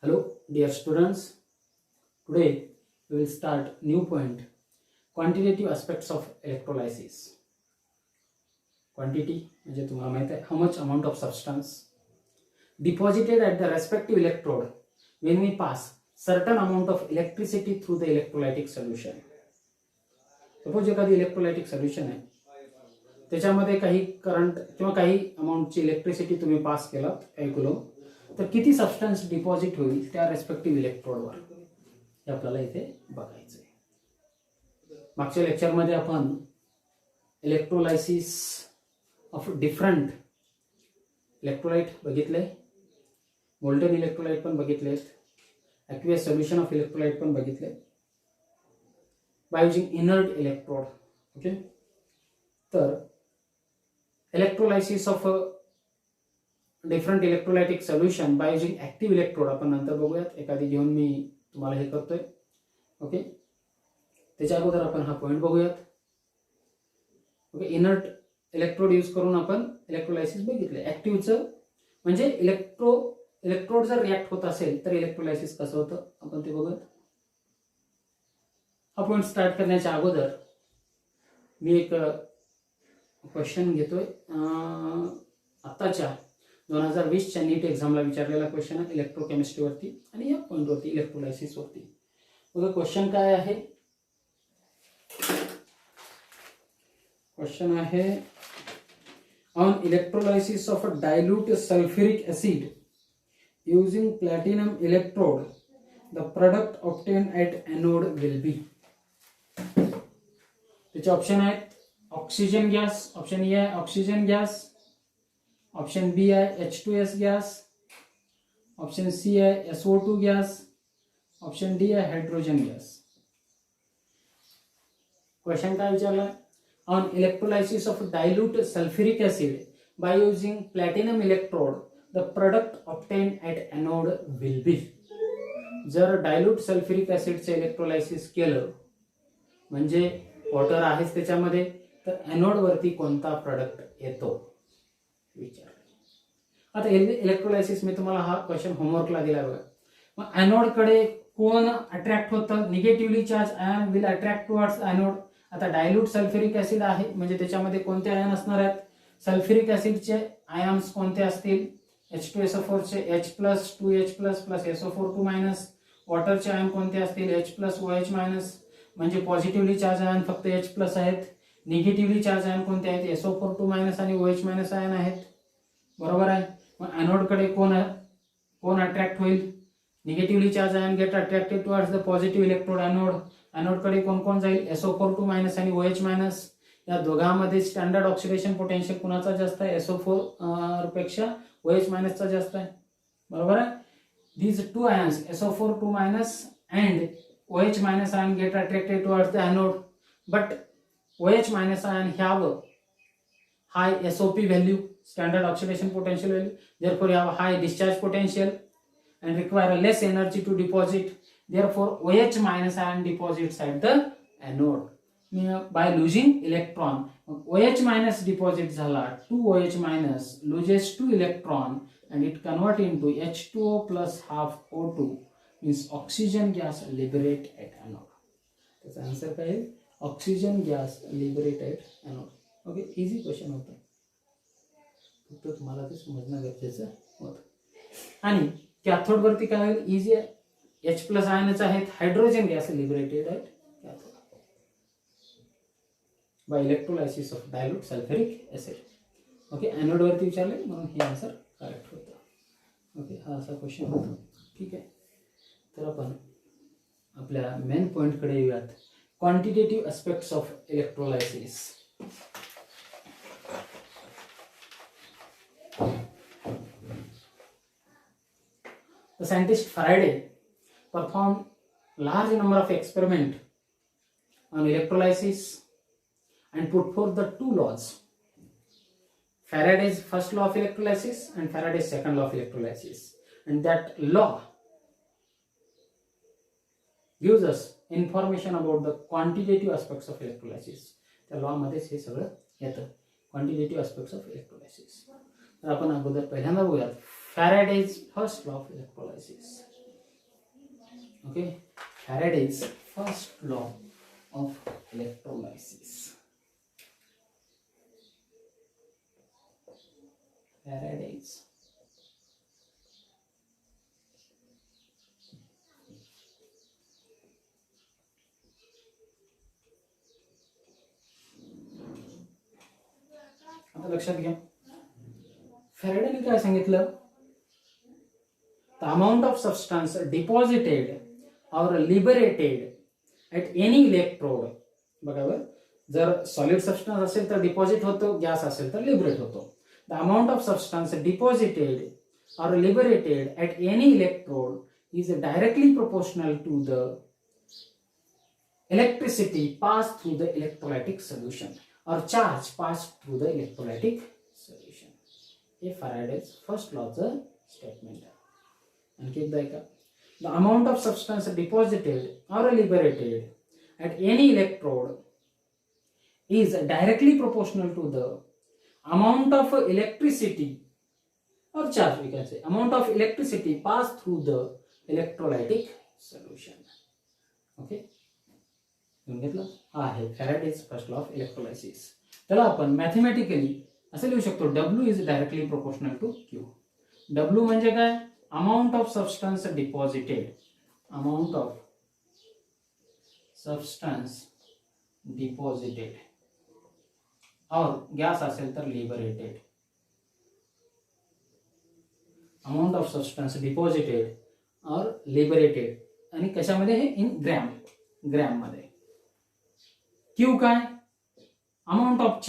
Hello, dear students. Today we will start new point, quantitative aspects of electrolysis. Quantity म्हणजे तुम्हाला माहित आहे, how much amount of substance deposited at the respective electrode when we pass certain amount of electricity through the electrolytic solution. Suppose एखादी electrolytic solution आहे, त्याच्यामध्ये काही current किंवा काही अमाऊंटची इलेक्ट्रिसिटी तुम्ही पास केलात 1 कुलम, तर किती सबस्टन्स डिपॉझिट होईल त्या रेस्पेक्टिव्ह इलेक्ट्रोडवर हे आपल्याला इथे बघायचं आहे. मागच्या लेक्चरमध्ये आपण इलेक्ट्रोलायसिस ऑफ डिफरंट इलेक्ट्रोलाइट बघितले, मोल्टन इलेक्ट्रोलाइट पण बघितलेत, ॲक्वियस सोल्युशन ऑफ इलेक्ट्रोलाइट पण बघितले by using inert electrode. Okay, तर electrolysis of different electrolytic solution by using active electrode आपण नंतर बघूयात. एखादी घेऊन मी तुम्हाला हे करतोय. ओके, त्याच्या अगोदर आपण हा पॉईंट बघूयात. ओके, इनर्ट इलेक्ट्रोड यूज करून आपण इलेक्ट्रोलायसिस बघितले. ॲक्टिव्हचं म्हणजे इलेक्ट्रोड जर रिॲक्ट होत असेल तर इलेक्ट्रोलायसिस कसं होतं आपण ते बघूयात. हा पॉईंट स्टार्ट करण्याच्या अगोदर मी एक क्वेश्चन घेतोय. आत्ताच्या 2020च्या नीट एक्झामला विचारलेला क्वेश्चन आहे इलेक्ट्रोकेमिस्ट्रीवरती आणि या पॉईंटवरती इलेक्ट्रोलायसिसवरती. बघा क्वेश्चन काय आहे. क्वेश्चन आहे on electrolysis of a dilute sulphuric acid using platinum electrode the product obtained at anode will be. त्याचे ऑप्शन आहेत ऑक्सिजन गॅस, ऑप्शन ए आहे ऑक्सिजन गॅस, ऑप्शन बी आहे H2S गॅस, ऑप्शन सी आहे SO2 gas, option D आहे hydrogen gas. Question काय विचारला, on electrolysis of dilute sulphuric acid by using platinum electrode the product obtained at anode will be. जर dilute sulphuric ऍसिडचे electrolysis केलं म्हणजे water आहेच त्याच्यामध्ये, तर एनोड वरती कोणता प्रोडक्ट येतो विचार. आता इलेक्ट्रोलायसिस मी तुम्हाला हा क्वेश्चन होमवर्कला दिला बघा. मग एनोड कडे कोण अट्रॅक्ट होतं, negatively charge ion will attract towards anode. आता डायल्यूट सल्फ्युरिक ऍसिड आहे म्हणजे त्याच्यामध्ये कोणते आयन असणार आहेत, सल्फ्युरिक ऍसिडचे आयन्स कोणते असतील, H2SO4 चे H+, 2H+, plus SO4 2-. वॉटरचे ion कोणते असतील H+, OH-, म्हणजे पॉझिटिव्हली चार्ज आयन फक्त H+ आहेत, निगेटिव्हली चार्ज आयन कोणते आहेत SO4 2- आणि OH- आयन आहेत. बरोबर आहे. मग एनोड कडे कोण अट्रॅक्ट होईल, negatively charge ion get attracted towards the positive electrode anode. Anode कडे कोण जाईल SO4 2- आणि OH-. या दोघांमध्ये स्टँडर्ड ऑक्सिडेशन पोटेन्शियल कुणाचा जास्त आहे, SO4 पेक्षा OH- चा जास्त आहे. बरोबर आहे. these two ions SO4 2- and OH- ion get attracted towards the anode, but OH- ion have high SOP value, standard oxidation potential value, therefore have high discharge potential and require less energy to deposit, therefore OH- ion deposits at the anode by losing electron. OH- deposit झाला, 2 OH- loses 2 electron and it convert into H2O plus half O2, means oxygen gas liberate at anode. त्याचा answer काय आहे, oxygen gas liberate at anode. Okay, easy question होतं, फक्त तुम्हाला ते समजणं गरजेचं होतं. आणि कॅथोड वरती काय होईल, इझी आहे, H+ आयनच आहेत, hydrogen gas liberated at cathode by electrolysis of dilute sulphuric acid. Okay, anode वरती विचारले म्हणून हे आन्सर करेक्ट होतं. ओके, हा असा क्वेश्चन होता. ठीक आहे, तर आपण आपल्या मेन पॉइंट कडे येऊयात, quantitative aspects of electrolysis. The scientist Faraday performed large number of experiments on electrolysis and put forth the two laws, Faraday's first law of electrolysis and Faraday's second law of electrolysis, and that law gives us information about the quantitative aspects of electrolysis. त्या law मध्येच हे सगळं येतं, quantitative aspects of electrolysis. तर आपण अगोदर पहिल्यांदा बघूयात Faraday's first law of electrolysis. Okay, Faraday's first law of electrolysis. Faraday's आता लक्षात घ्या, फॅरेडेने काय सांगितलं, the amount of substance deposited और लिबरेटेड ॲट एनी इलेक्ट्रोड. बरोबर, जर सॉलिड सबस्टन्स असेल तर डिपॉझिट होतो, गॅस असेल तर लिबरेट होतो. The amount of substance deposited or liberated at any electrode is directly proportional to the electricity passed through the electrolytic solution or charge passed through the electrolytic solution. हे Faraday's first लॉचं statement आहे. आणखी एकदा ऐका, the amount of substance deposited or liberated at any electrode is directly proportional to the amount of electricity or charge, we can say amount of electricity passed through the electrolytic solution. Okay, समजून घेतलं. हा आहे Faraday's first law of electrolysis. त्याला आपण mathematically असे लिहू शकतो, W is directly proportional to Q. W म्हणजे काय, amount of substance deposited, amount of substance deposited, और गॅस असेल तर liberated. Amount of substance deposited और लिबरेटेड, आणि कशामध्ये हे, इन ग्रॅम मध्ये. क्यू काय, amount of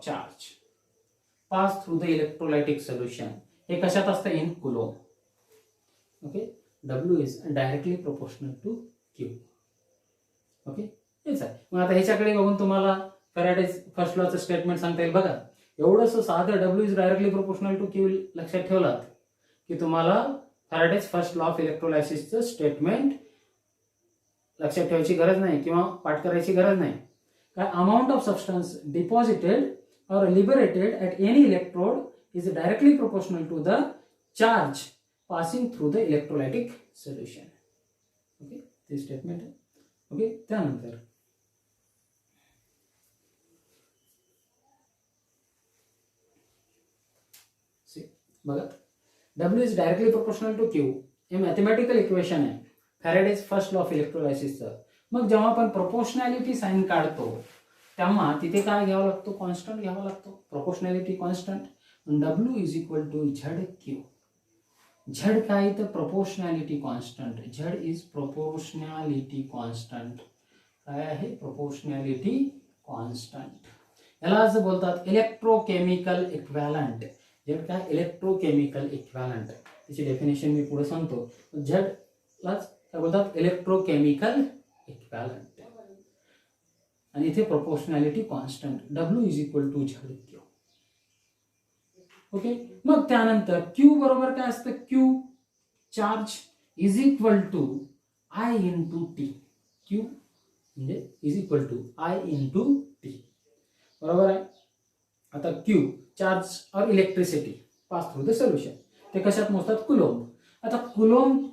charge pass through the electrolytic solution, हे कशात असतं, in coulomb. Okay, W is directly proportional to Q. Okay, हेच आहे. मग आता ह्याच्याकडे बघून तुम्हाला फॅराडेज फर्स्ट लॉचं स्टेटमेंट सांगता येईल. बघा, एवढंच साधं W is directly proportional to Q लक्षात ठेवलात की तुम्हाला फॅराडेज फर्स्ट लॉ ऑफ इलेक्ट्रोलायसिसचं स्टेटमेंट लक्षात ठेवायची गरज नाही किंवा पाठ करायची गरज नाही. काय, अमाउंट ऑफ सबस्टन्स डिपॉझिटेड और liberated at any electrode is directly proportional to the charge passing through the electrolytic solution. Okay, ते स्टेटमेंट आहे. ओके, त्यानंतर बघा, W is directly proportional to Q हे मॅथमॅटिकल इक्वेशन आहे फॅराडेज फर्स्ट लॉ ऑफ इलेक्ट्रोलायसिसचं. मग जेव्हा आपण प्रोपोर्शनॅलिटी साइन काढतो तेव्हा तिथे काय घ्यावा लागतो, कॉन्स्टंट घ्यावा लागतो, proportionality constant. W is equal to ZQ. Z काय, तर proportionality constant. Z is proportionality constant. काय आहे, प्रोपोर्शनॅलिटी कॉन्स्टंट. यालाच बोलतात इलेक्ट्रोकेमिकल इक्विव्हॅलंट. Z काय, इलेक्ट्रोकेमिकल इक्विव्हॅलंट. त्याची डेफिनेशन मी पुढे सांगतो. Z लाच काय बोलतात, इलेक्ट्रोकेमिकल इक्विव्हॅलंट. आणि इथे proportionality constant W is equal to ZQ. ओके, मग त्यानंतर Q बरोबर काय असतं, Q charge is equal to I into T. Q म्हणजे is equal to I into T. बरोबर आहे. आता Q चार्ज और electricity pass through the solution, ते कशात मोजतात, कुलोम. आता कुलोम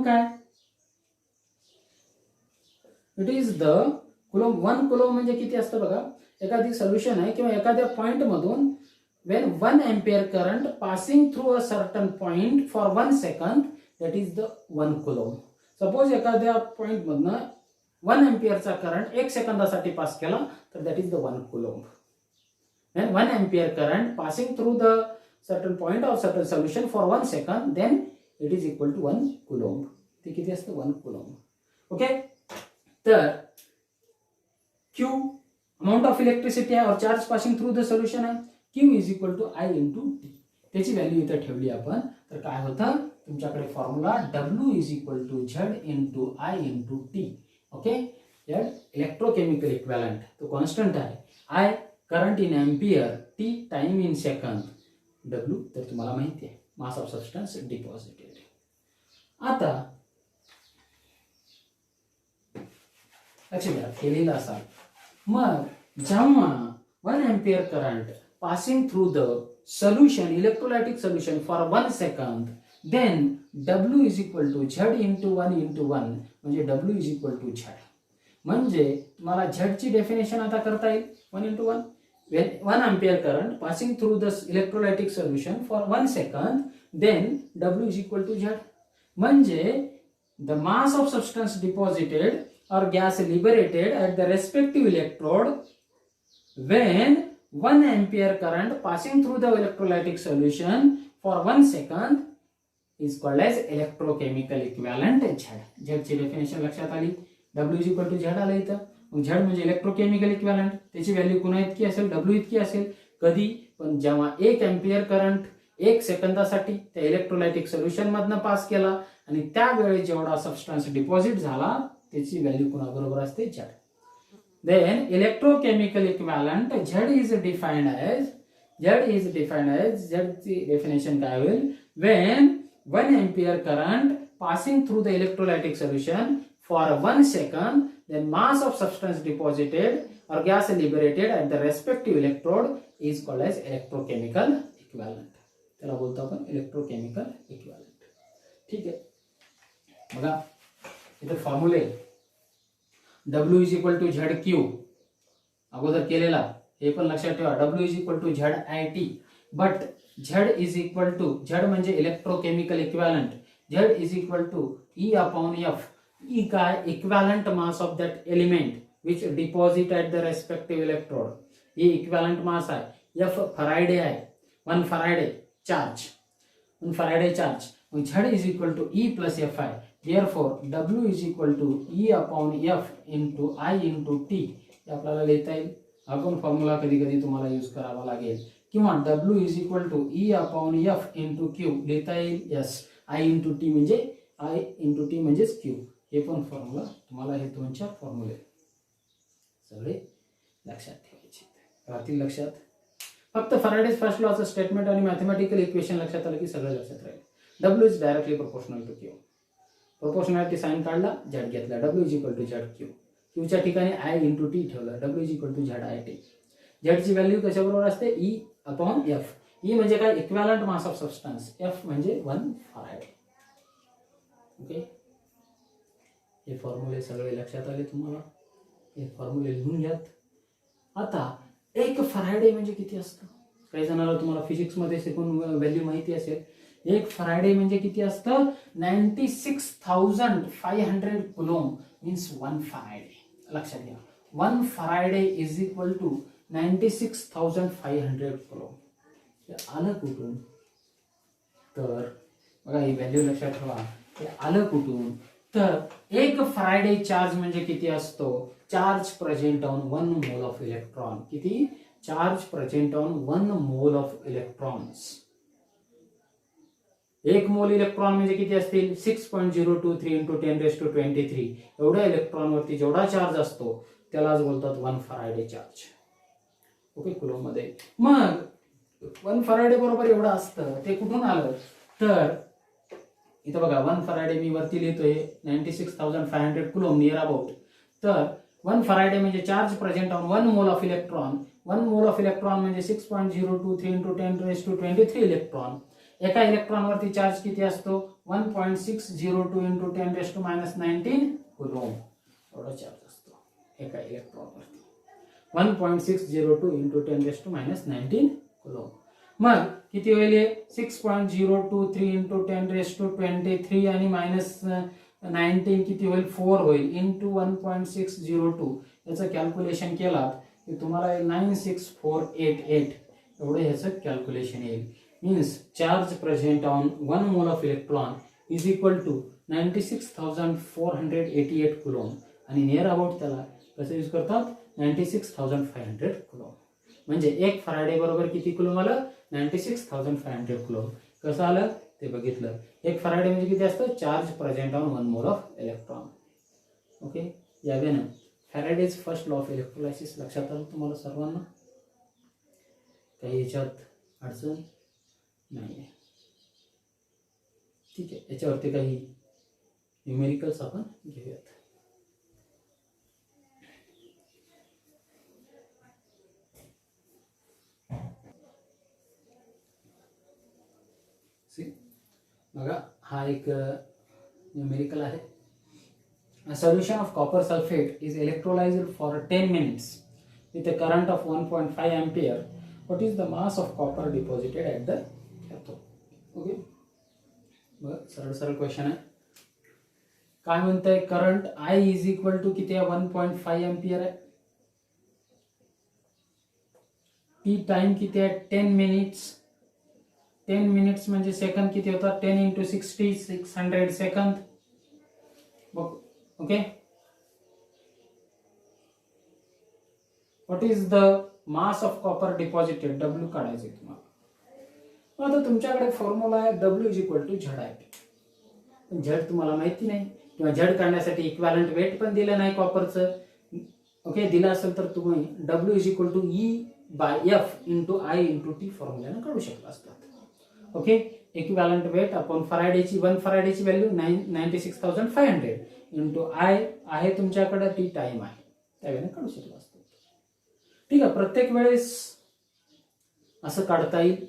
काय, it is the coulomb. 1 coulomb म्हणजे किती असतं बघा, एखादी सोल्युशन आहे किंवा एखाद्या पॉइंट मधून when 1 ampere current passing through a certain point for 1 second, that is the 1 coulomb. Suppose एखाद्या पॉइंट मधनं 1 एम्पियरचा करंट 1 सेकंदासाठी पास केला तर that is the 1 coulomb. When 1 ampere current passing through the certain point or certain solution for 1 second, then it is equal to 1 coulomb. ते किती असतं, 1 coulomb. Okay, तर Q amount of electricity आहे और charge passing through the solution आहे. Q is equal to I into T. त्याची value इथे ठेवली आपण तर काय होतं, तुमच्याकडे formula W is equal to Z into I into T. Okay, electrochemical equivalent तो कॉन्स्टंट आहे. I current in ampere, T time in second, W तर तुम्हाला माहिती आहे मास ऑफ सबस्टन्स डिपॉझिटेड. आता लक्षात केलेलं असाल, मग जेव्हा 1 ampere current passing through the solution, electrolytic solution for 1 second, then W is equal to Z into 1 into 1 म्हणजे W is equal to Z. म्हणजे तुम्हाला Z ची डेफिनेशन आता करता येईल 1 into 1. When 1 ampere current passing through the electrolytic solution for 1 second, then W is equal to Z. म्हणजे the mass of substance deposited or gas liberated at the respective electrode when 1 ampere current passing through the electrolytic solution for 1 second is called as electrochemical equivalent Z. Z ची definition लक्षात आली. W is equal to Z आलं इथं. मग Z म्हणजे electrochemical equivalent, त्याची value कुणा इतकी असेल, W इतकी असेल. कधी पण जेव्हा 1 एम्पियर करंट 1 सेकंदासाठी त्या इलेक्ट्रोलायटिक सोल्युशन मधनं पास केला आणि त्यावेळी जेवढा सबस्टन्स डिपॉझिट झाला त्याची व्हॅल्यू कुणा बरोबर असते, Z. Then electrochemical equivalent Z is defined as Z ची डेफिनेशन काय होईल, when 1 ampere current passing through the electrolytic solution for 1 second, then mass of substance deposited or gas liberated at the respective electrode is called as electrochemical equivalent. त्याला बोलतो आपण electrochemical equivalent. ठीक आहे. बघा इथे फॉर्म्युले W is equal to ZQ अगोदर केलेला, हे पण लक्षात ठेवा. W is equal to ZIT, but Z is equal to Z म्हणजे electrochemical equivalent. Z is equal to E upon F. E काय, equivalent mass of that element which deposit at the respective electrode. ही equivalent mass आहे. F Faraday आहे, 1 Faraday charge, 1 Faraday charge. मग Z is equal to E plus F आहे. Therefore W is equal to E upon F into I into T. हे आपल्याला लिहिता येईल. हा पण फॉर्म्युला कधी कधी तुम्हाला यूज करावा लागेल. किंवा W is equal to E upon F into Q लिहिता येईल. यस, I into T म्हणजे I into T म्हणजेच Q. हे पण फॉर्म्युला तुम्हाला, हे 2 फॉर्म्युले सगळे लक्षात ठेवायचे. राहतील लक्षात. फक्त फॅराडेज फर्स्ट लॉचं स्टेटमेंट आणि मॅथमॅटिकल इक्वेशन लक्षात आलं की सगळं लक्षात राहील. W is directly proportional to Q. Proportionality sign काढला, Z घेतला. W is equal to ZQ. Q च्या ठिकाणी I into T ठेवलं. W is equal to ZIT. Z ची व्हॅल्यू कशाबरोबर असते, E अपॉन F. E म्हणजे काय, equivalent mass of substance. F म्हणजे 1 फरायडे. ओके, हे फॉर्म्युले सगळे लक्षात आले तुम्हाला. हे फॉर्म्युले लिहून घ्यात. आता 1 फरायडे म्हणजे किती असतं, काही जणांना तुम्हाला फिजिक्स मध्ये शिकून व्हॅल्यू माहिती असेल. 1 फरायडे म्हणजे किती असतं, 96,500 कुलोम मीन्स 1 फरायडे. लक्षात घ्या, 1 फरायडे इज इक्वल टू 96,500 कुलोम. हे आलं कुठून, तर बघा ही व्हॅल्यू लक्षात ठेवा. हे आलं कुठून, तर 1 फरायडे चार्ज म्हणजे किती असतो, charge present on 1 mole of electron. किती, charge present on 1 mole of electrons. 1 मोल इलेक्ट्रॉन म्हणजे किती असतील, 6.023 इंटू 10⁻23. एवढ्या इलेक्ट्रॉन वरती जेवढा चार्ज असतो त्यालाच बोलतात 1 फरायडे चार्ज. ओके, कुलोम मध्ये. मग 1 फरायडे बरोबर एवढं असतं, ते कुठून आलं, तर इथं बघा 1 फरायडे मी वरती लिहितोय 96,500 कुलोम नियर अबाउट. तर 1 फरायडे म्हणजे charge present on 1 mole of electron. 1 mole of electron म्हणजे 6.023 इंटू 10⁻23 इलेक्ट्रॉन. एका इलेक्ट्रॉन वरती चार्ज किती असतो, 1.602 इंटू 10⁻19 कुलोम. एवढा चार्ज असतो एका इलेक्ट्रॉन वरती. 1.602 इंटू 10⁻19 कुलोम. मग किती होईल, 6.023 इंटू 10⁻23 आणि -19 किती होईल, 4 होईल. इंटू 1.602 याचं कॅल्क्युलेशन केलात की तुम्हाला 96488 एवढं ह्याचं कॅल्क्युलेशन येईल. Means charge present on 1 mole of electron is equal to 96,488 coulomb. आणि नियर अबाउट त्याला कसं यूज करतात, 96,500 कुलोम. म्हणजे 1 फरायडे बरोबर किती कुलोम आलं, 96,500 कुलोम. कसं आलं ते बघितलं. 1 फरायडे म्हणजे किती असतं, charge present on 1 mole of electron. Okay, यावेळेनं Faraday's first law of electrolysis लक्षात आलं तुम्हाला सर्वांना. काही याच्यात अडचण नाही आहे. ठीक आहे, याच्यावरती काही न्यूमेरिकल्स आपण घेऊयात. बघा हा एक न्यूमेरिकल आहे. A solution of copper sulfate is electrolyzed for 10 minutes with a current of 1.5 ampere. What is the mass of copper deposited at the cathode? Okay, बघा सरळ सरळ क्वेश्चन आहे. काय म्हणतंय, current I is equal to किती आहे, 1.5 ampere आहे. T time किती आहे, 10 मिनिट्स. 10 मिनिट्स म्हणजे सेकंद किती होतात, 10 into 60 600 सेकंद. Okay, what is the mass of copper deposited, W काढायचे तुम्हाला. आता तुमच्याकडे फॉर्म्युला आहे W is equal to Z आहे. पण झेड तुम्हाला माहिती नाही किंवा झेड काढण्यासाठी इक्विव्हॅलंट वेट पण दिलं नाही कॉपरचं. ओके, दिलं असेल तर तुम्ही W is equal to E by F into I into T फॉर्म्युल्यानं काढू शकला असतात. ओके, इक्विव्हॅलंट वेट अपॉन फरायडेची 1 फरायडेची व्हॅल्यू 96,500 इंटू आय आहे तुमच्याकडे, टी टाइम आहे, त्यावेळेला काढू शकला असतात. ठीक आहे, प्रत्येक वेळेस असं काढता येईल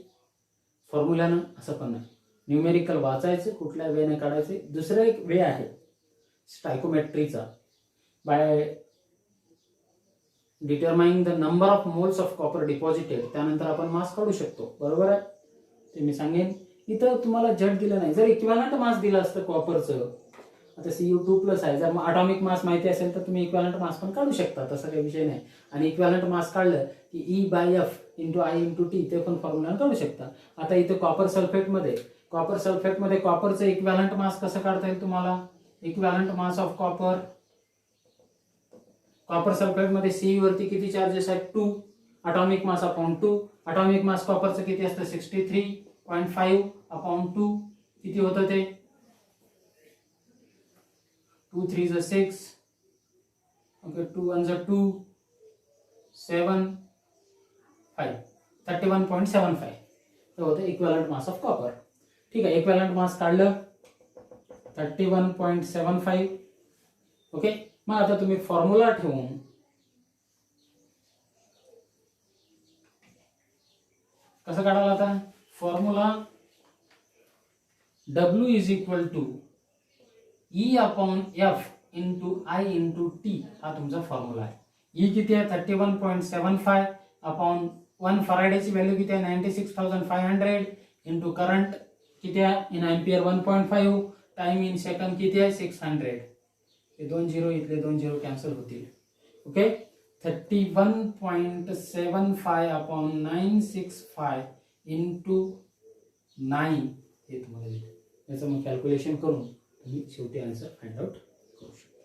फॉर्म्युल्यानं, असं पण नाही. न्यूमेरिकल वाचायचं, कुठल्या वेने काढायचे. दुसरा एक वे आहे स्टायकोमेट्रीचा, by determining the number of moles of copper deposited, त्यानंतर आपण मास काढू शकतो. बरोबर आहे, ते मी सांगेन. इथं तुम्हाला झेड दिलं नाही. जर इक्विव्हॅलंट मास दिलं असतं कॉपरचं, आता Cu2+ आहे, जर अटॉमिक मास माहिती असेल तर तुम्ही इक्विव्हॅलंट मास पण काढू शकता, तसा काही विषय नाही. आणि इक्विव्हॅलंट मास काढलं की E by F into I into T ते पण फॉर्म्युला काढू शकता. आता इथं कॉपर सल्फेटमध्ये कॉपरचं इक्विव्हॅलंट मास कसं काढता येईल तुम्हाला, इक्विव्हॅलंट मास ऑफ कॉपर सल्फेटमध्ये सी वरती किती चार्जेस आहेत, 2, atomic mass upon 2. Atomic mass कॉपरचं किती असतं, 63.5 अपॉन 2 किती होतं ते, 2 3 6, ओके, 2 1 2, 7 5, 31.75 हे होतं इक्विव्हॅलंट मास ऑफ कॉपर. ठीक आहे, इक्विव्हॅलंट मास काढलं 31.75. ओके, मग आता तुम्ही फॉर्म्युला ठेवून कसं काढाल, आता formula W is equal to E upon F into I into T, हा तुमचा फॉर्म्युला आहे. ई किती आहे, 31.75 अपॉन 1 फरायडेची व्हॅल्यू किती आहे, 96,500 इंटू करंट किती आहे in ampere 1.5, time in second किती आहे 600. हे 2 0 इथले 2 0 कॅन्सल होतील. ओके, 31.75 अपॉन 965 इंटू 9 हे तुम्हाला येईल. याचं मग कॅल्क्युलेशन करून तुम्ही शेवटी आन्सर फाइंड आउट करू शकता.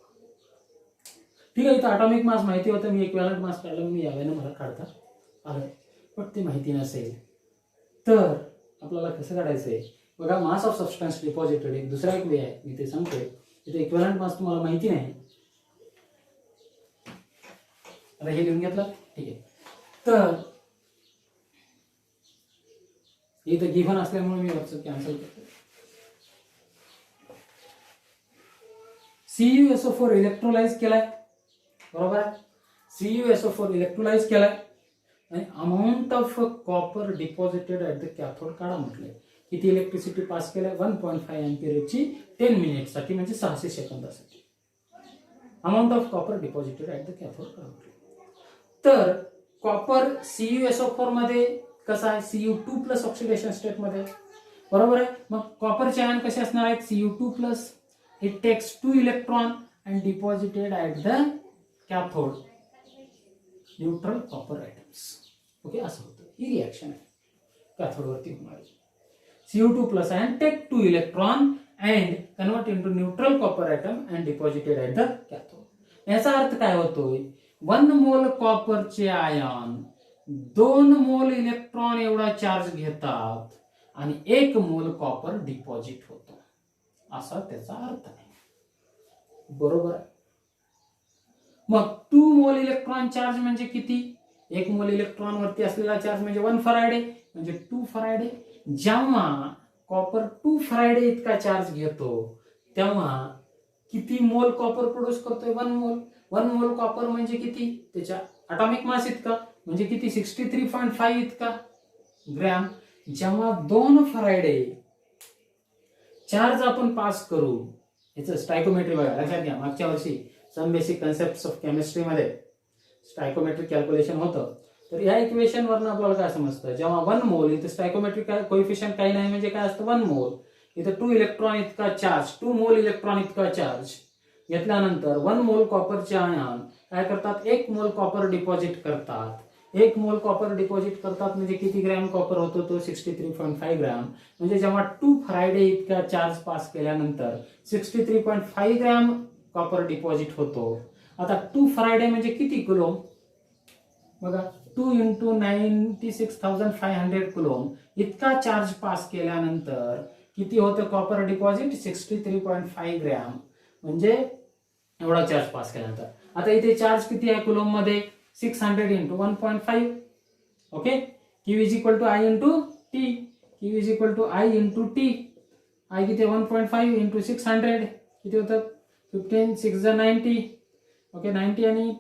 ठीक आहे, इथं अटॉमिक मास माहिती होतं, मी इक्विव्हॅलंट मास काढलं, मी यावेळेला मला काढता आलं. पण ते माहिती नसेल तर आपल्याला कसं काढायचं आहे बघा. मास ऑफ सबस्टन्स डिपॉझिटेड एक दुसरा एक वे आहे, मी ते सांगतोय. इथे इक्विव्हॅलंट मास तुम्हाला माहिती नाही, आता हे लिहून घेतलं. ठीक आहे, तर इथं गिव्हन असल्यामुळे मी वरचं कॅन्सल करतो. CuSO4 इलेक्ट्रोलाइज केलाय, बरोबर आहे. CuSO4 इलेक्ट्रोलाइज केलाय आणि amount of copper deposited at the cathode काढा म्हटलंय. किती इलेक्ट्रिसिटी पास केलाय, 1.5 एम्पियरची 10 मिनिटसाठी, म्हणजे 600 सेकंदासाठी. Amount of copper deposited at the cathode काढा म्हटलंय. तर कॉपर CuSO4 मध्ये कसं आहे, Cu2+ ऑक्सिडेशन स्टेट मध्ये, बरोबर आहे. मग कॉपरचे आयन कसे असणार आहेत, Cu2+, it takes 2 electron and deposited at the cathode, neutral copper atoms. Okay, असं होतं. ही रिएक्शन आहे कॅथोड वरती होणारी. Cu2+ ion take 2 electron and convert into neutral copper atom and deposited at the cathode. याचा अर्थ काय होतोय, 1 मोल कॉपरचे आयन 2 मोल इलेक्ट्रॉन एवढा चार्ज घेतात आणि 1 मोल कॉपर डिपॉझिट होतो, असा त्याचा अर्थ आहे. बरोबर आहे. मग 2 मोल इलेक्ट्रॉन चार्ज म्हणजे किती, 1 मोल इलेक्ट्रॉन वरती असलेला चार्ज म्हणजे 1 फरायडे, म्हणजे 2 फरायडे. जेव्हा कॉपर 2 फरायडे इतका चार्ज घेतो तेव्हा किती मोल कॉपर प्रोड्यूस करतोय, 1 मोल. 1 मोल कॉपर म्हणजे किती, त्याच्या अटॉमिक मास इतका, म्हणजे किती 63.5 इतका ग्रॅम. जेव्हा 2 फरायडे चार्ज आपण पास करू, याचं स्टायकोमेट्री बघा, लक्षात घ्या. मागच्या वर्षी सम बेसिक कन्सेप्ट ऑफ केमिस्ट्रीमध्ये स्टायकोमेट्रिक कॅल्क्युलेशन होतं. तर या इक्वेशन वरून आपल्याला काय समजतं, जेव्हा 1 मोल, इथे स्टायकोमेट्रिक कोएफिशियंट काही नाही म्हणजे काय असतं 1 मोल, इथं 2 इलेक्ट्रॉन इतका चार्ज, 2 मोल इलेक्ट्रॉन इतका चार्ज घेतल्यानंतर 1 मोल कॉपरचे आयन काय करतात, 1 मोल कॉपर डिपॉझिट करतात. 1 मोल कॉपर डिपॉझिट करतात म्हणजे किती ग्रॅम कॉपर होतो तो 63.5 ग्रॅम. म्हणजे जेव्हा 2 फॅराडे इतका चार्ज पास केल्यानंतर 63.5 ग्रॅम कॉपर डिपॉझिट होतो. आता 2 फॅराडे म्हणजे किती कुलोम बघा, 2 into 96,500 कुलोम इतका चार्ज पास केल्यानंतर किती होतं कॉपर डिपॉझिट, 63.5 ग्रॅम. म्हणजे एवढा चार्ज पास केल्यानंतर. आता इथे चार्ज किती आहे कुलोम मध्ये, 600 into 1.5. Okay, Q is equal to I into T. Q is equal to I into T. I किती 1.5 into 600 किती होतं, 15 6 90. ओके, 90 आणि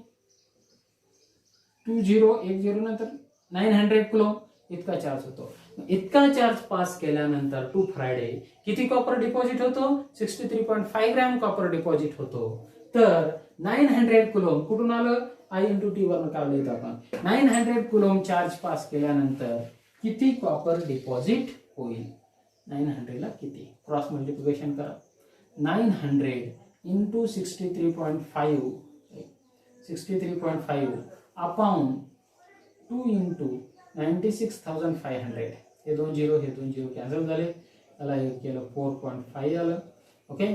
20 नंतर 900 कुलोम इतका चार्ज होतो. इतका चार्ज पास केल्यानंतर 2 फॅराडे किती कॉपर डिपॉझिट होतो, 63.5 ग्रॅम कॉपर डिपॉझिट होतो. तर 900 कुलोम कुठून आलं, I into T वरून काढलं इथं आपण. 900 कुलोम चार्ज पास केल्यानंतर किती कॉपर डिपॉझिट होईल, 900 ला किती, क्रॉस मल्टिप्लिकेशन करा. 900 into 63.5 अपॉन 2 into 96,500. हे 2 0 कॅन्सल झाले, त्याला एक केलं 4.5 आलं. ओके,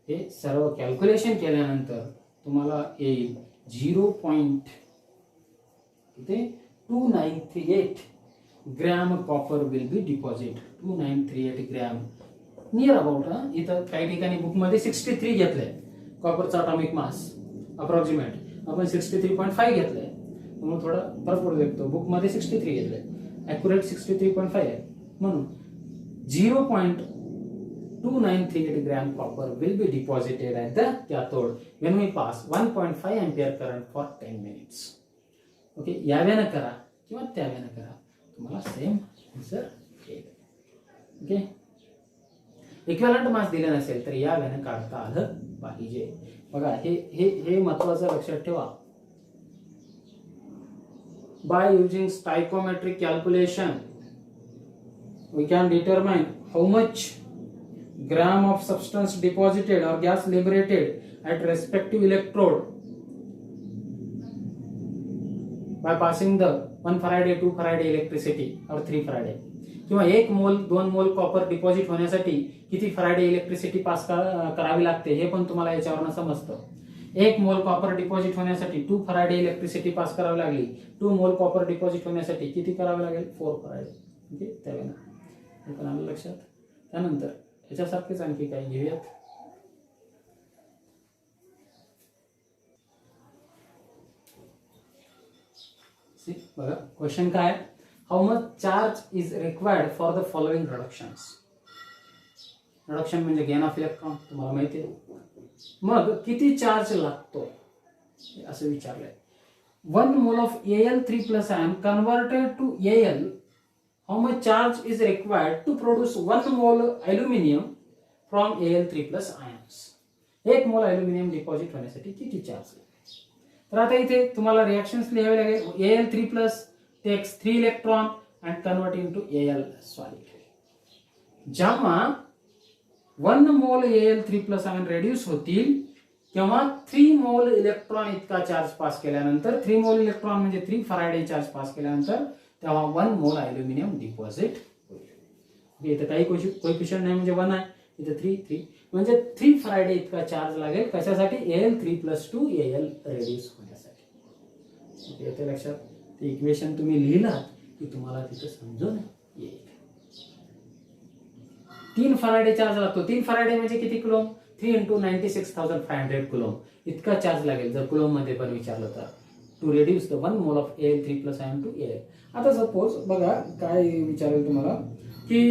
हे सर्व कॅल्क्युलेशन केल्यानंतर तुम्हाला येईल 0.2938 gram copper will be deposit. 2938 gram near about. इथं काही ठिकाणी बुकमध्ये 63 घेतलंय कॉपरचा अटॉमिक मास अप्रॉक्सिमेट, आपण 63.5 घेतलंय म्हणून थोडा फरक पडू शकतो. बुकमध्ये 63 घेतलंय, ॲक्युरेट 63.5 आहे म्हणून 0.2938 gram copper will be deposited at the cathode when we pass 1.5 ampere current for 10 minutes. Okay, यावेळेला करा किंवा त्यावेळेला करा, तुम्हाला सेम आन्सर येईल. ओके, इक्विव्हॅलंट मास दिले नसेल तर यावेळेला काढता आलं पाहिजे. बघा, हे महत्त्वाचं लक्षात ठेवा. By using stoichiometric calculation, we can determine how much gram of substance deposited or gas liberated at respective electrode by passing the 1 Faraday, 2 Faraday electricity or 3 Faraday. किंवा 1 मोल 2 मोल कॉपर डिपॉझिट होण्यासाठी किती फॅराडे इलेक्ट्रिसिटी पास करावी लागते हे पण तुम्हाला याच्यावरून समजतं. 1 मोल कॉपर डिपॉझिट होण्यासाठी 2 फॅराडे इलेक्ट्रिसिटी पास करावी लागली. 2 मोल कॉपर डिपॉझिट होण्यासाठी किती करावे लागेल, 4 फॅराडे. ओके, त्यावेळेला हे पण आलं लक्षात. त्यानंतर याच्यासारखेच आणखी काही घेऊयात. बघा, क्वेश्चन काय, how much charge is required for the following reductions. Reduction म्हणजे गेन ऑफ इलेक्ट्रॉन, तुम्हाला माहिती आहे. मग किती चार्ज लागतो असं विचारलंय. 1 mole of Al3+ ion converted to Al, how much charge is required to produce 1 mole aluminum from Al3+ ions. 1 मोल aluminium deposit होण्यासाठी किती चार्ज लागेल. तर आता इथे तुम्हाला रिएक्शन्स लिहावे लागेल. Al3+ takes 3 electron and convert into Al solid. जेव्हा 1 मोल Al3+ ion रेड्यूस होतील तेव्हा 3 मोल इलेक्ट्रॉन इतका चार्ज पास केल्यानंतर, 3 मोल इलेक्ट्रॉन म्हणजे 3 फॅराडे चार्ज पास केल्यानंतर तेव्हा 1 मोल अल्युमिनियम डिपॉझिट होईल. इथे काही कोएफिशिएंट नाही म्हणजे 1 आहे, इथे 3 म्हणजे 3 फॅराडे इतका चार्ज लागेल कशासाठी, Al3+2 Al रेड्यूस होण्यासाठी. येते लक्षात. ते इक्वेशन तुम्ही लिहिलात की तुम्हाला तिथे समजून येईल. 3 फॅराडे चार्ज लागतो. 3 फॅराडे म्हणजे किती कुलोम, 3 into 96,500 कुलोम इतका चार्ज लागेल जर कुलोम मध्ये पण विचारलं तर, to reduce the 1 mole of Al3+ ion to Al. आता सपोज बघा काय विचारेल तुम्हाला की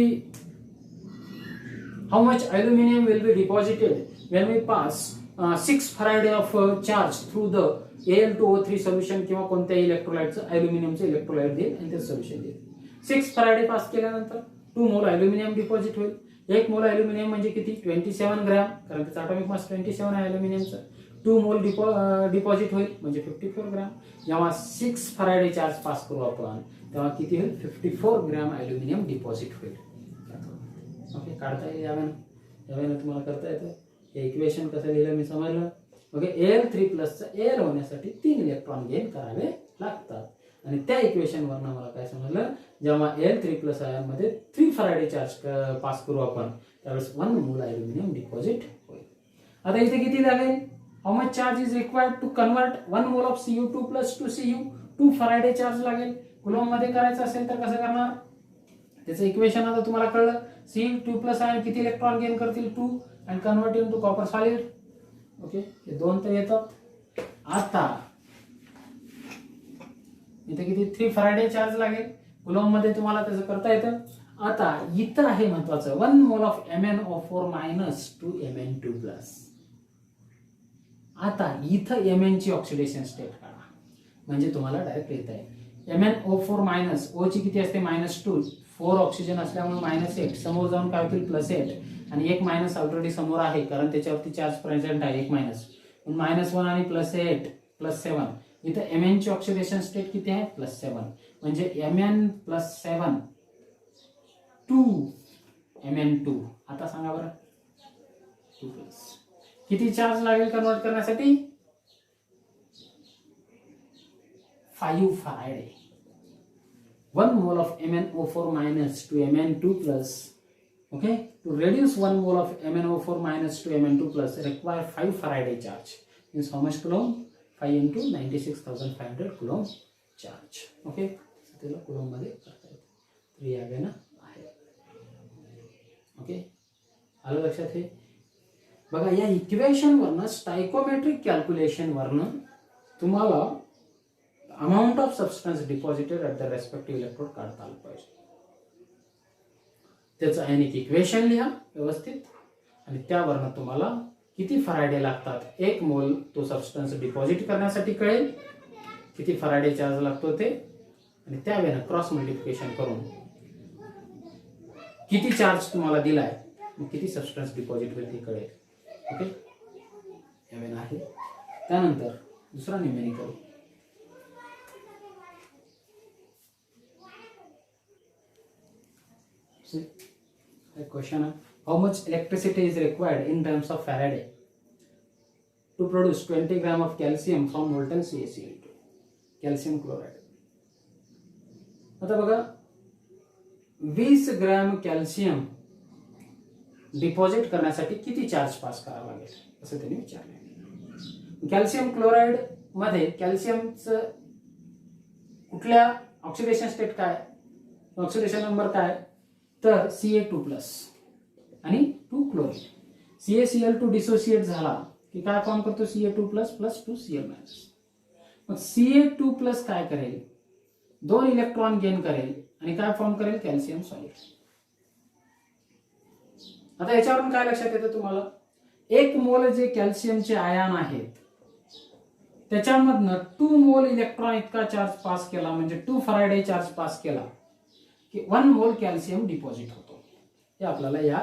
how much aluminium will be deposited when we pass 6 Faraday of charge through the Al2O3 solution किंवा कोणत्याही इलेक्ट्रोलाइटचं अल्युमिनियमचं इलेक्ट्रोलाइट देईल आणि ते सोल्युशन देईल. 6 फॅराडे पास केल्यानंतर 2 मोल अल्युमिनियम डिपॉझिट होईल. 1 मोल अल्युमिनियम म्हणजे किती 27 ग्रॅम, कारण त्याचं ॲटॉमिक मास 27 आहे अल्युमिनियमचं. 2 मोल डिपॉझिट होईल म्हणजे 54 ग्रॅम. जेव्हा 6 फॅराडे चार्ज पास करू आपण तेव्हा किती होईल 54 ग्रॅम अल्युमिनियम डिपॉझिट होईल. ओके, काढता येईल यावेळेला तुम्हाला करता येतं. हे इक्वेशन कसं लिहिलं मी समजलं. ओके, Al3 प्लसचा Al होण्यासाठी 3 इलेक्ट्रॉन गेन करावे लागतात. आणि त्या इक्वेशनवरनं मला काय समजलं, जेव्हा Al3 प्लस आयनमध्ये 3 फॅराडे चार्ज पास करू आपण त्यावेळेस 1 मोल अल्युमिनियम डिपॉझिट होईल. आता इथे किती लागेल, how much charge is required to convert 1 mole of Cu2 plus to Cu 2 Faraday charge लागेल. कुलॉम मध्ये करायचं असेल तर कसं करणार, त्याचं इक्वेशन आता तुम्हाला कळलं. Cu2 प्लस आयन किती इलेक्ट्रॉन गेन करतील 2 and convert into copper solid. Okay, हे 2 तर येतात. आता इथे किती 3 फॅराडे चार्ज लागेल. कुलॉम मध्ये तुम्हाला त्याचं करता येतं. आता इथं आहे महत्वाचं 1 mole of MnO4 minus two Mn2 plus. आता इथं Mn ची ऑक्सिडेशन स्टेट काढा म्हणजे तुम्हाला डायरेक्ट लिहिता येईल. MnO4 मायनस O ची किती असते -2, 4 ऑक्सिजन असल्यामुळे -8, समोर जाऊन काय होतील +8 आणि एक मायनस ऑलरेडी समोर आहे कारण त्याच्यावरती चार्ज प्रेझेंट आहे, एक मायनस. -1 आणि +8 +7. इथं Mn ची ऑक्सिडेशन स्टेट किती आहे +7 म्हणजे Mn +7 2 Mn2. आता सांगा बरं 2 किती चार्ज लागेल कन्वर्ट करण्यासाठी 5 Faraday. 1 mole of MnO4 minus to Mn2 plus. Okay, to reduce 1 mole of MnO4 minus to Mn2 plus require 5 Faraday charge. Means how much coulomb? 5 into 96,500 coulomb charge. Okay, so त्याला coulomb मध्ये करता येते. तर यावे ना आहे. Okay, आलं लक्षात हे. बघा या इक्वेशन वरनं स्टायकोमेट्रिक कॅल्क्युलेशन वरनं तुम्हाला amount of substance deposited at the respective electrode काढता आलं पाहिजे. त्याचं आयनिक इक्वेशन लिहा व्यवस्थित आणि त्यावरनं तुम्हाला किती फॅराडे लागतात 1 मोल तो सबस्टन्स डिपॉझिट करण्यासाठी कळेल, किती फॅराडे चार्ज लागतो ते, आणि त्यावेळेला क्रॉस मल्टिप्लिकेशन करून किती चार्ज तुम्हाला दिलाय मग किती सबस्टन्स डिपॉझिट होईल ते कळेल. ओके, यावेळेला आहे. त्यानंतर दुसरा numerical a question: how much electricity is required in terms of Faraday to produce 20 gram of calcium from molten CaCl2, calcium chloride. आता बघा 20 ग्रॅम कॅल्शियम डिपॉझिट करण्यासाठी किती चार्ज पास करावा लागेल असं त्यांनी विचारले. कॅल्शियम क्लोराइड मध्ये कॅल्शियमचं कुठल्या ऑक्सिडेशन स्टेट काय, ऑक्सिडेशन नंबर काय, तर Ca2+ आणि 2 क्लोरीन. CaCl2 डिसोसिएट झाला की काय फॉर्म करतो Ca2+ + 2Cl-. मग Ca2+ काय करेल 2 इलेक्ट्रॉन गेन करेल आणि काय फॉर्म करेल कॅल्शियम सॉलिड. आता याच्यावरून काय लक्षात येतं तुम्हाला, 1 मोल जे कॅल्शियमचे आयन आहेत त्याच्यामधनं 2 मोल इलेक्ट्रॉन इतका चार्ज पास केला म्हणजे 2 फॅराडे चार्ज पास केला की 1 मोल कॅल्शियम डिपॉझिट होतो. हे आपल्याला या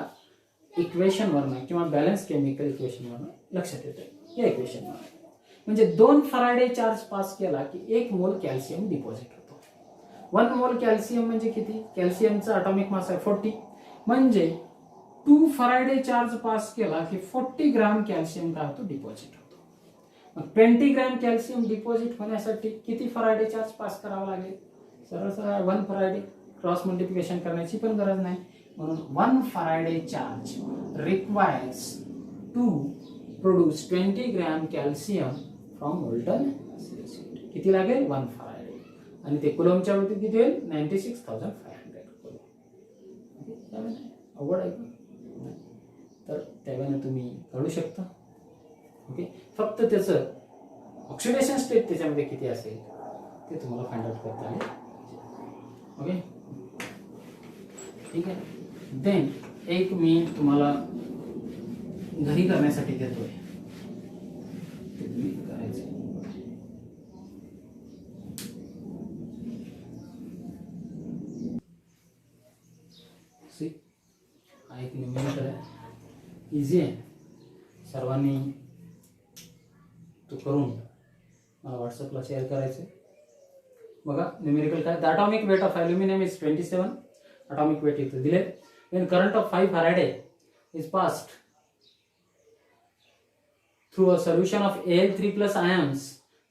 इक्वेशन वरनं किंवा बॅलन्स केमिकल इक्वेशन वरनं लक्षात येतं. या इक्वेशन वरनं म्हणजे 2 फॅराडे चार्ज पास केला की 1 मोल कॅल्शियम डिपॉझिट होतो. 1 मोल कॅल्शियम म्हणजे किती, कॅल्शियमचा ॲटॉमिक मास आहे 40 म्हणजे 2 फॅराडे चार्ज पास केला की 40 ग्रॅम कॅल्शियम काय होतो डिपॉझिट होतो. मग 20 ग्रॅम कॅल्शियम डिपॉझिट होण्यासाठी किती फॅराडे चार्ज पास करावा लागेल, सरळ सरळ 1 फॅराडे, क्रॉस मल्टिप्लिकेशन करण्याची पण गरज नाही. म्हणून 1 Faraday charge requires to produce 20 gram calcium from molten CaCl2. किती लागेल 1 फॅराडे आणि ते कुलॉमच्या बाबतीत किती होईल 96,500 कुलॉम. अवघड आहे तर त्यावेळेला तुम्ही काढू शकता. ओके, फक्त त्याचं ऑक्सिडेशन स्टेट त्याच्यामध्ये किती असेल ते तुम्हाला फाइंड आउट करता आले. ओके, ठीक आहे. देन एक मी तुम्हाला घरी करण्यासाठी देतोय, ते तुम्ही करायचं. न्यूमेरिकल आहे, इझी आहे, सर्वांनी तो करून मला व्हॉट्सअपला शेअर करायचं. बघा न्यूमेरिकल काय, the atomic weight of aluminium is 27. Atomic weight इथं दिले. When current of 5 Faraday is passed through a solution of Al3 plus ions,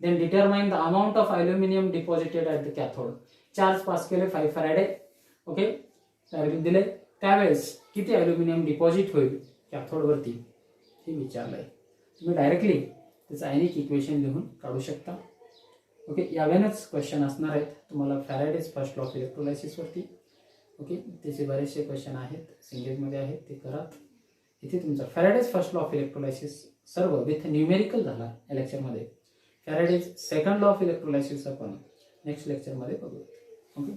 then determine the amount of aluminum deposited at the cathode. Charge pass केले 5 Faraday, okay, direct दिले, त्यावेळेस किती aluminium deposit होईल cathode वरती हे विचारलंय. तुम्ही directly त्याचं आयनिक equation लिहून काढू शकता. ओके, यावेळेस क्वेश्चन असणार आहेत तुम्हाला Faraday's first law of electrolysis वरती. ओके, त्याचे बरेचसे क्वेश्चन आहेत, सिंगेजमध्ये आहेत, ते करा. इथे तुमचा Faraday's first law of electrolysis सर्व विथ न्यूमेरिकल झाला या लेक्चरमध्ये. Faraday's second law of electrolysis आपण नेक्स्ट लेक्चरमध्ये बघू. ओके.